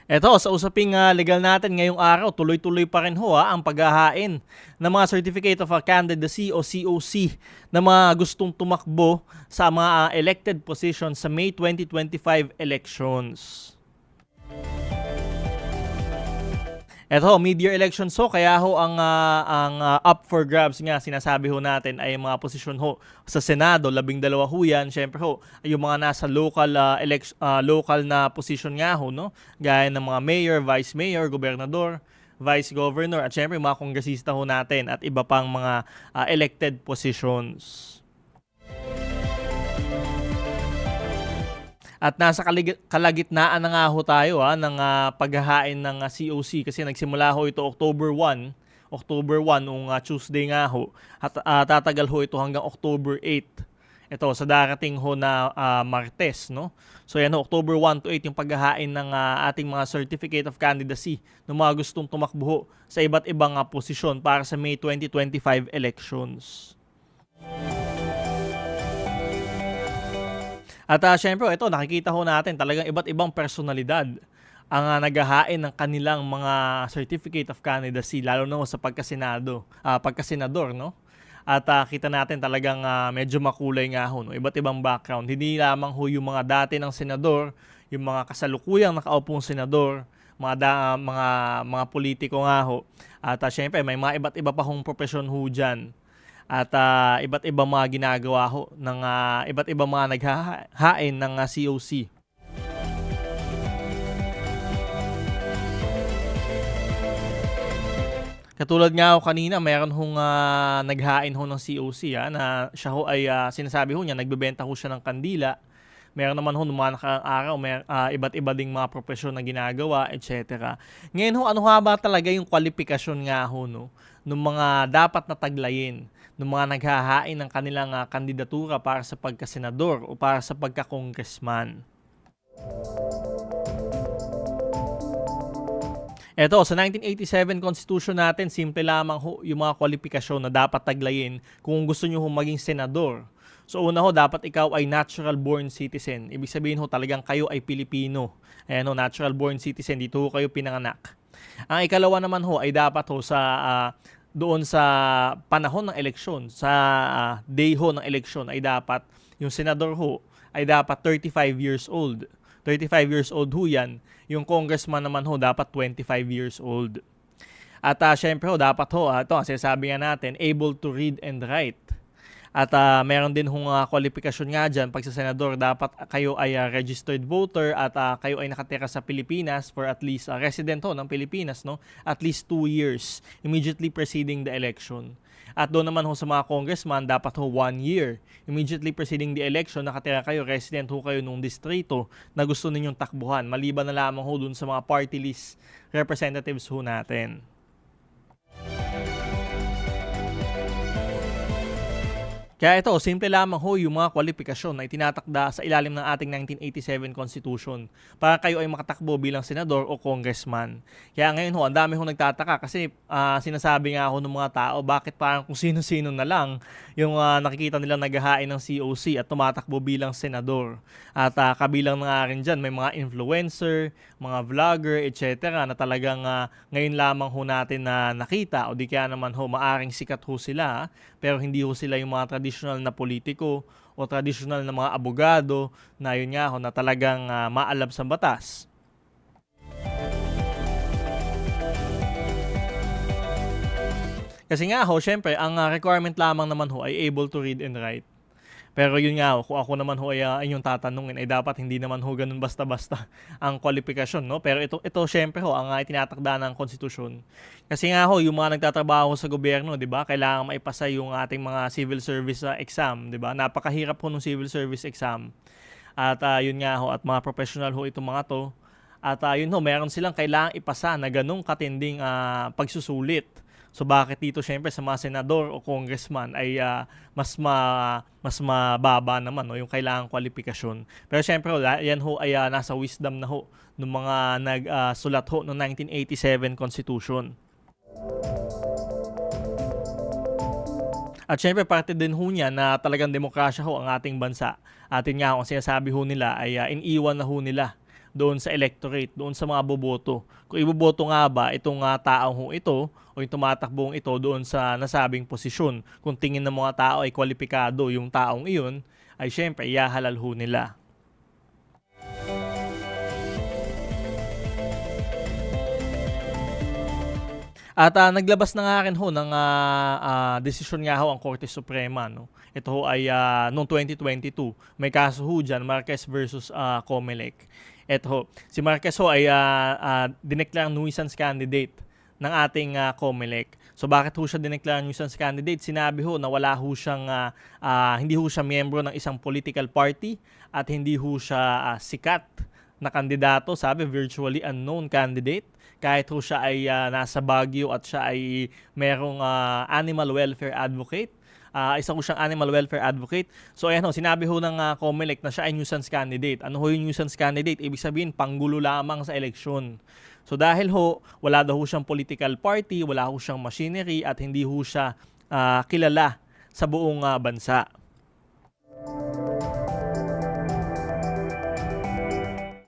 Eto, sa usaping legal natin ngayong araw, tuloy-tuloy pa rin ho ang paghahain ng mga Certificate of Candidacy o COC na mga gustong tumakbo sa mga elected positions sa May 2025 elections. Eto, mid-year elections ho, kaya ho ang up for grabs nga sinasabi ho natin ay mga posisyon ho sa Senado, 12 ho yan. Syempre ho, ay yung mga nasa local na position nga ho, no? Gaya ng mga mayor, vice mayor, gobernador, vice governor, at syempre mga kongresista ho natin at iba pang mga elected positions. At nasa kalagitnaan na nga ho tayo ng paghahain ng COC kasi nagsimula ho ito October 1 nung Tuesday nga ho. At tatagal ho ito hanggang October 8. Ito sa darating ho na Martes, no? So yan ho, October 1 to 8 yung paghahain ng ating mga Certificate of Candidacy ng mga gustong tumakbo ho sa iba't ibang posisyon para sa May 2025 elections. At syempre, ito, nakikita ho natin talagang iba't ibang personalidad ang naghahain ng kanilang mga Certificate of Candidacy, lalo na ho sa pagkasenador, no? At kita natin talagang medyo makulay nga ho, no? Iba't ibang background. Hindi lamang ho yung mga dati ng senador, yung mga kasalukuyang nakaupong senador, mga politiko nga ho. At syempre, may mga iba't iba pa hong profesyon ho dyan. At iba't ibang mga ginagawa ho ng iba't ibang mga naghahain ng COC. Katulad nga ho kanina, mayroon hong naghain ho ng COC na siya ho ay sinasabi ho niya, nagbebenta ho siya ng kandila. Meron naman ho nung mga nakaraang araw, iba't iba ding mga profesyon na ginagawa, etc. Ngayon ho, ano nga ba talaga yung kwalifikasyon nga ho, no? Ng mga dapat na taglayin ng mga naghahain ng kanilang kandidatura para sa pagkasenador o para sa pagka-congressman. Eto, sa 1987 Constitution natin, simple lamang ho yung mga kwalifikasyon na dapat taglayin kung gusto nyo ho maging senador. So una ho, dapat ikaw ay natural born citizen. Ibig sabihin ho, talagang kayo ay Pilipino. Ayan ho, natural born citizen, dito ho kayo pinanganak. Ang ikalawa naman ho ay dapat ho doon sa panahon ng eleksyon, sa day ho ng eleksyon ay dapat yung senador ho ay dapat 35 years old. 35 years old ho yan. Yung congressman naman ho dapat 25 years old. At syempre ho, dapat ho, ito ang sinasabi nga natin, able to read and write. At meron din hong kwalifikasyon nga dyan, pag sa senador, dapat kayo ay registered voter at kayo ay nakatira sa Pilipinas for at least, resident ho ng Pilipinas, no? At least 2 years immediately preceding the election. At doon naman ho sa mga congressman, dapat ho 1 year. Immediately preceding the election, nakatira kayo, resident ho kayo nung distrito na gusto ninyong takbuhan. Maliban na lamang ho dun sa mga party list representatives ho natin. Kaya ito, simple lamang ho yung mga kwalifikasyon na itinatakda sa ilalim ng ating 1987 Constitution para kayo ay makatakbo bilang senador o congressman. Kaya ngayon ho, ang dami ho nagtataka kasi sinasabi nga ho ng mga tao bakit parang kung sino-sino na lang yung nakikita nilang naghahain ng COC at tumatakbo bilang senador. At kabilang na nga rin dyan, may mga influencer, mga vlogger, etc. na talagang ngayon lamang ho natin na nakita o di kaya naman ho, maaring sikat ho sila pero hindi ho sila yung mga traditional na politiko o traditional na mga abogado na yun nga ho na talagang maalab sa batas. Kasi nga ho, syempre, ang requirement lamang naman ho ay able to read and write. Pero yun nga ho, kung ako naman ho ay inyong tatanungin, ay dapat hindi naman ho ganun basta-basta ang kwalifikasyon, no? Pero ito syempre ho, ang tinatakda ng konstitusyon. Kasi nga ho, yung mga nagtatrabaho sa gobyerno, di ba, kailangan maipasa yung ating mga civil service exam, di ba? Napakahirap ho ng civil service exam. At yun nga ho, at mga professional ho itong mga to. At yun ho, meron silang kailangang ipasa na ganung katinding pagsusulit. So bakit dito syempre sa mga senador o congressman ay mas mababa naman no, yung kailangang kwalifikasyon. Pero syempre yan ho ay nasa wisdom na ho ng mga nagsulat ho ng 1987 Constitution. At syempre parte din ho niya na talagang demokrasya ho ang ating bansa. Atin nga ho, ang sinasabi ho nila ay iniwan na ho nila doon sa electorate, doon sa mga boboto. Kung iboboto nga ba itong taong ho ito o yung tumatakbong ito doon sa nasabing posisyon. Kung tingin ng mga tao ay kwalipikado yung taong iyon, ay syempre ihahalal ho nila. At naglabas na nga rin ho ng desisyon nga ho ang Korte Suprema. No? Ito ho ay noong 2022. May kaso ho dyan, Marquez versus Comelec. Ito ho, si Marquez ho ay dineklarang nuisance candidate ng ating Comelec. So bakit ho siya dineklarang nuisance candidate? Sinabi ho na wala ho siyang, hindi ho siya miyembro ng isang political party at hindi ho siya sikat na kandidato, sabi virtually unknown candidate. Kahit ho siya ay nasa Baguio at siya ay merong animal welfare advocate. Isa ho siyang animal welfare advocate. So ayan ho, sinabi ho ng Comelec na siya ay nuisance candidate. Ano ho yung nuisance candidate? Ibig sabihin, panggulo lamang sa eleksyon. So dahil ho, wala daw ho siyang political party, wala ho siyang machinery at hindi ho siya kilala sa buong bansa.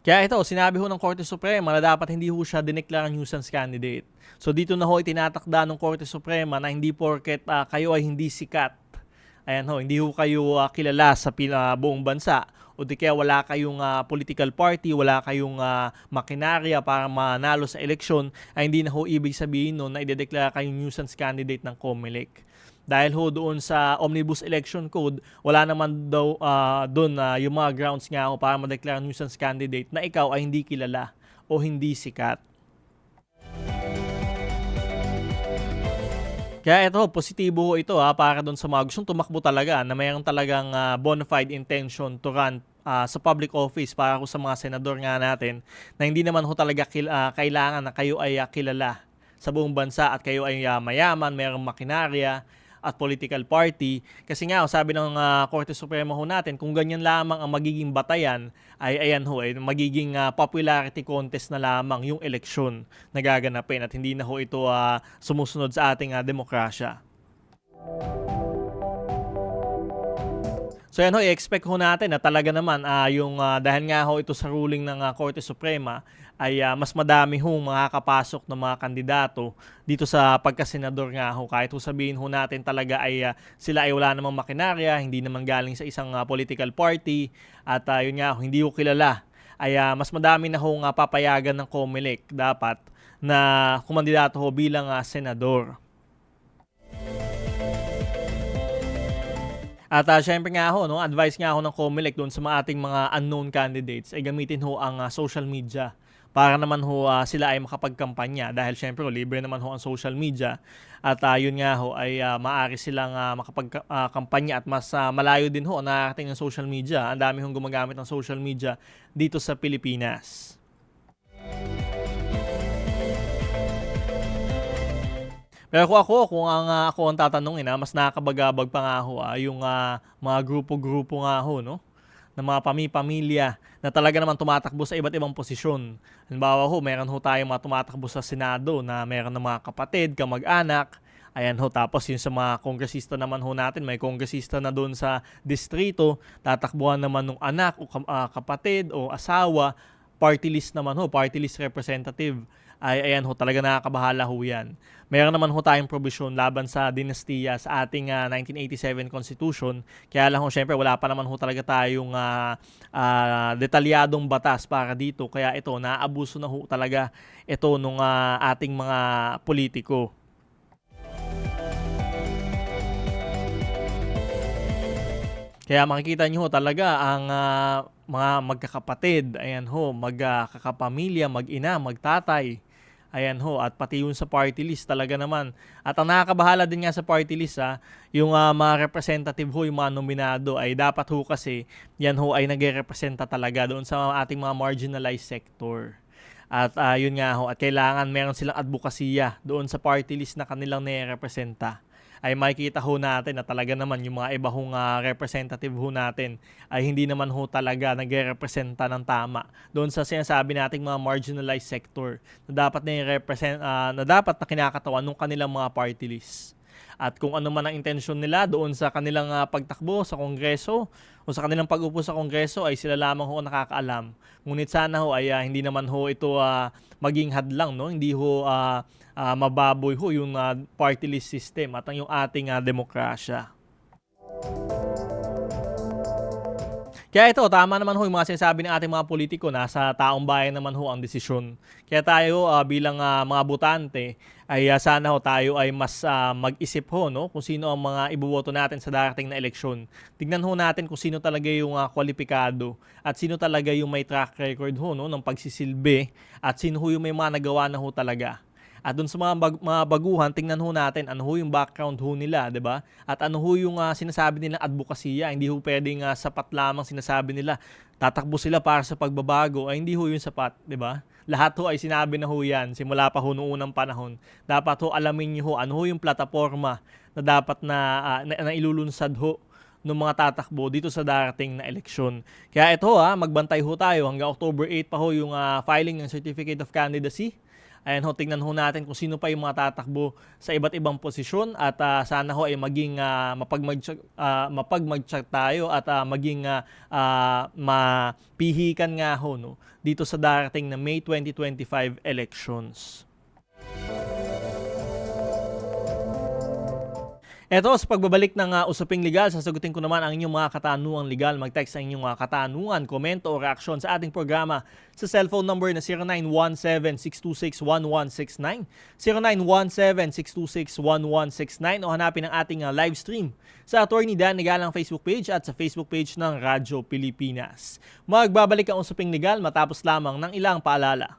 Kaya ito, sinabi ho ng Korte Suprema na dapat hindi ho siya dineklarang nuisance candidate. So dito na ho itinatakda ng Korte Suprema na hindi porket kayo ay hindi sikat, ayan ho, hindi ho kayo kilala sa buong bansa o di kaya wala kayong political party, wala kayong makinarya para manalo sa eleksyon, ay hindi na ho ibig sabihin no, na idedeklara kayong nuisance candidate ng Comelec. Dahil ho doon sa Omnibus Election Code, wala naman daw doon yung mga grounds nga ho para madeklara nuisance candidate na ikaw ay hindi kilala o hindi sikat. Kaya ito, positibo ho ito para doon sa mga gustong tumakbo talaga na mayroon talagang bona fide intention to run sa public office para ho sa mga senador nga natin na hindi naman ho talaga kailangan na kayo ay kilala sa buong bansa at kayo ay mayaman, mayroong makinarya at political party. Kasi nga, sabi ng Korte Suprema ho natin, kung ganyan lamang ang magiging batayan, ay ayan ho, magiging popularity contest na lamang yung eleksyon na gaganapin at hindi na ho ito sumusunod sa ating demokrasya. So yan ho, i-expect ho natin na talaga naman dahil nga ho ito sa ruling ng Korte Suprema ay mas madami hong makakapasok ng mga kandidato dito sa pagkasenador nga ho. Kahit ho sabihin ho natin talaga ay sila ay wala namang makinarya, hindi naman galing sa isang political party at yun nga ho, hindi ho kilala. Ay mas madami na hong papayagan ng Comelec dapat na kumandidato ho bilang senador. At syempre nga ho, no, advice nga ho ng Comelec doon sa ating mga unknown candidates ay gamitin ho ang social media para naman ho sila ay makapagkampanya dahil syempre libre naman ho ang social media at yun nga ho ay maaari silang makapagkampanya at mas malayo din ho na ating social media. Ang dami hong gumagamit ng social media dito sa Pilipinas. Pero kung ako ang tatanungin, mas nakakabagabag pa nga ho yung mga grupo-grupo nga ho, no? Ng mga pamilya na talaga naman tumatakbo sa iba't ibang posisyon. Halimbawa ho, meron ho tayong mga tumatakbo sa Senado na meron ng mga kapatid, kamag-anak. Ayan ho, tapos yung sa mga kongresista naman ho natin, may kongresista na doon sa distrito, tatakbuhan naman ng anak o kapatid o asawa, party list naman ho, party list representative. Ay ayan ho, talaga nakakabahala ho yan. Meron naman ho tayong probisyon laban sa dinastiya sa ating 1987 Constitution. Kaya lang ho, syempre wala pa naman ho talaga tayong detalyadong batas para dito. Kaya ito, naabuso na ho talaga ito nung ating mga politiko. Kaya makikita nyo ho talaga ang mga magkakapatid, ayan ho, magkakapamilya, mag-ina, magtatay. Ayan ho, at pati yung sa party list talaga naman. At ang nakakabahala din nga sa party list yung mga representative ho, yung mga nominado ay dapat ho kasi yan ho ay nagre-representa talaga doon sa ating mga marginalized sector. At yun nga ho, at kailangan meron silang advokasya doon sa party list na kanilang nire-representa. Ay makikita ho natin na talaga naman yung mga iba hong representative ho natin ay hindi naman ho talaga nagre-representa ng tama doon sa sinasabi nating mga marginalized sector na dapat na dapat na kinakatawan ng kanilang mga party list. At kung ano man ang intensyon nila doon sa kanilang pagtakbo sa Kongreso o sa kanilang pag-upo sa Kongreso ay sila lamang ho ang nakakaalam. Ngunit sana ho ay hindi naman ho ito maging hadlang, no? Hindi ho mababoy ho yung party list system at ang yung ating demokrasya. Kaya ito, tama naman ho yung mga sinasabi ng ating mga politiko, nasa taong bayan naman ho ang desisyon. Kaya tayo bilang mga botante ay sana ho tayo ay mas mag-isip ho, no, kung sino ang mga iboboto natin sa darating na eleksyon. Tignan ho natin kung sino talaga yung kwalipikado at sino talaga yung may track record ho, no, ng pagsisilbi at sino ho yung may mga nagawa na ho talaga. At dun sa mga baguhan, tingnan ho natin ano ho yung background ho nila, 'di ba? At ano ho yung sinasabi nilang advokasya. Hindi ho pwedeng sapat lamang sinasabi nila. Tatakbo sila para sa pagbabago. Ay hindi ho yung sapat, 'di ba? Lahat ho ay sinabi na ho yan simula pa ho noong unang panahon. Dapat ho alamin niyo ho ano ho yung plataforma na dapat na ilulunsad ho ng mga tatakbo dito sa darating na eleksyon. Kaya ito magbantay ho tayo hanggang October 8 pa ho yung filing ng Certificate of Candidacy. Ayan ho, tingnan ho natin kung sino pa yung mga tatakbo sa iba't ibang posisyon at sana ho ay maging mapagmagtsak tayo at maging mapihikan nga ho, no, dito sa darating na May 2025 elections. Eto, sa pagbabalik ng Usaping Legal, sasagutin ko naman ang inyong mga katanungang legal. Mag-text sa inyong katanungan, komento o reaksyon sa ating programa sa cellphone number na 0917-626-1169, 0917-626-1169 o hanapin ang ating live stream sa Attorney Dan Negalang Facebook page at sa Facebook page ng Radyo Pilipinas. Magbabalik ang Usaping Legal matapos lamang ng ilang paalala.